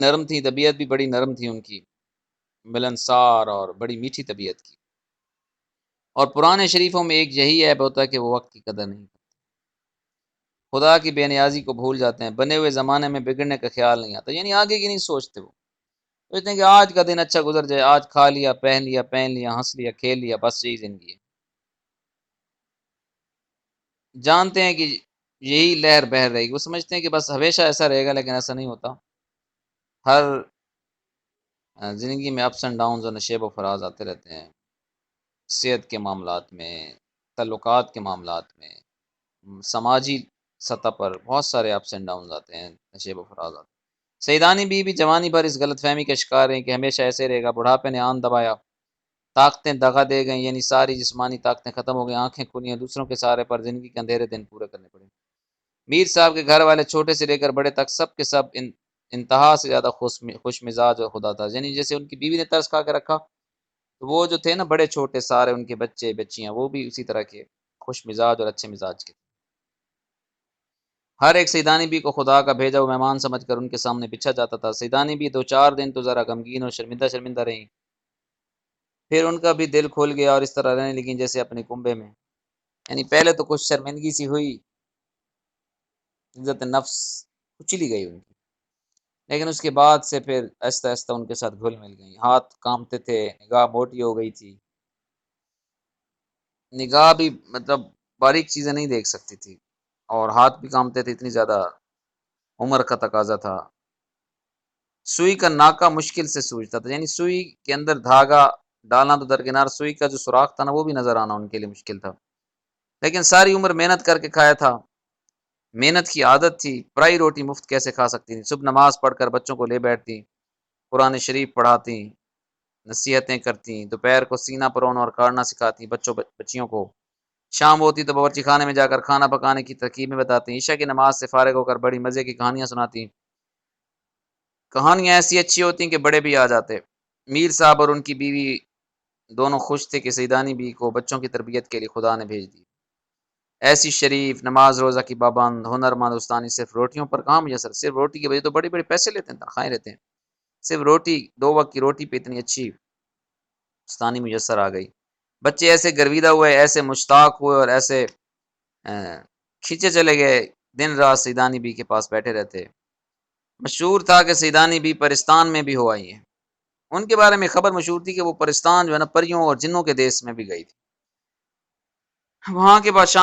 نرم تھی، طبیعت بھی بڑی نرم تھی ان کی، ملنسار اور بڑی میٹھی طبیعت کی. اور پرانے شریفوں میں ایک یہی عیب ہوتا ہے کہ وہ وقت کی قدر نہیں کرتے، خدا کی بے نیازی کو بھول جاتے ہیں، بنے ہوئے زمانے میں بگڑنے کا خیال نہیں آتا، یعنی آگے کی نہیں سوچتے. وہ سوچتے ہیں کہ آج کا دن اچھا گزر جائے، آج کھا لیا پہن لیا ہنس لیا کھیل لیا، بس یہی زندگی ہے. جانتے ہیں کہ یہی لہر بہہ رہے گی، وہ سمجھتے ہیں کہ بس ہمیشہ ایسا رہے گا، لیکن ایسا نہیں ہوتا. ہر زندگی میں اپس اینڈ ڈاؤنز اور نشیب و فراز آتے رہتے ہیں، صحت کے معاملات میں، تعلقات کے معاملات میں، سماجی سطح پر بہت سارے اپس اینڈ ڈاؤنز آتے ہیں، نشیب و فراز آتے ہیں. سیدانی بھی جوانی پر اس غلط فہمی کا شکار ہیں کہ ہمیشہ ایسے رہے گا. بڑھاپے نے آن دبایا، طاقتیں دغا دے گئیں، یعنی ساری جسمانی طاقتیں ختم ہو گئیں، آنکھیں کھلی ہیں، دوسروں کے سہارے پر زندگی کے اندھیرے دن پورے کرنے پڑے. میر صاحب کے گھر والے چھوٹے سے لے کر بڑے تک سب کے سب انتہا سے زیادہ خوش مزاج اور خدا تھا. یعنی جیسے ان کی بیوی نے طرز کھا کے رکھا، تو وہ جو تھے نا بڑے چھوٹے سارے ان کے بچے بچیاں، وہ بھی اسی طرح کے خوش مزاج اور اچھے مزاج کے. ہر ایک سیدانی بھی کو خدا کا بھیجا وہ مہمان سمجھ کر ان کے سامنے بچھا جاتا تھا. سیدانی بھی 2-4 دن تو ذرا غمگین اور شرمندہ رہیں، پھر ان کا بھی دل کھل گیا اور اس طرح رہنے لگیں جیسے اپنے کنبے میں. یعنی پہلے تو کچھ شرمندگی سی ہوئی، عزت نفس کچلی گئی ان کی، لیکن اس کے بعد سے پھر آہستہ آہستہ ان کے ساتھ گھل مل گئی. ہاتھ کامتے تھے، نگاہ موٹی ہو گئی تھی، نگاہ بھی مطلب باریک چیزیں نہیں دیکھ سکتی تھی، اور ہاتھ بھی کامتے تھے، اتنی زیادہ عمر کا تقاضا تھا. سوئی کا ناکہ مشکل سے سوجتا تھا، یعنی سوئی کے اندر دھاگا ڈالنا تو درکنار، سوئی کا جو سوراخ تھا نا وہ بھی نظر آنا ان کے لیے مشکل تھا. لیکن ساری عمر محنت کر کے کھایا تھا، محنت کی عادت تھی. پرائی روٹی مفت کیسے کھا سکتی تھی؟ صبح نماز پڑھ کر بچوں کو لے بیٹھتی، قرآن شریف پڑھاتی، نصیحتیں کرتی، دوپہر کو سینہ پرون اور کاٹنا سکھاتی بچیوں کو. شام ہوتی تو باورچی خانے میں جا کر کھانا پکانے کی ترکیبیں بتاتی. عشاء کی نماز سے فارغ ہو کر بڑی مزے کی کہانیاں سناتی. کہانیاں ایسی اچھی ہوتی کہ بڑے بھی آ جاتے. میر صاحب اور ان کی بیوی دونوں خوش تھے کہ سیدانی بی کو بچوں کی تربیت کے لیے خدا نے بھیج دی. ایسی شریف، نماز روزہ کی پابند، ہنرمند استانی صرف روٹیوں پر کہاں میسر. صرف روٹی کی وجہ تو بڑے بڑے پیسے لیتے ہیں، تنخواہیں لیتے ہیں، صرف روٹی 2 وقت کی روٹی پہ اتنی اچھی استانی میسر آ گئی. بچے ایسے گرویدہ ہوئے، ایسے مشتاق ہوئے اور ایسے کھینچے چلے گئے، دن رات سیدانی بی کے پاس بیٹھے رہتے. مشہور تھا کہ سیدانی بی پرستان میں بھی ہو آئی ہیں. ان کے بارے میں خبر مشہور تھی کہ وہ پرستان جو ہے نا پریوں اور جنوں کے دیس میں بھی گئی تھی. وہاں کے بادشاہ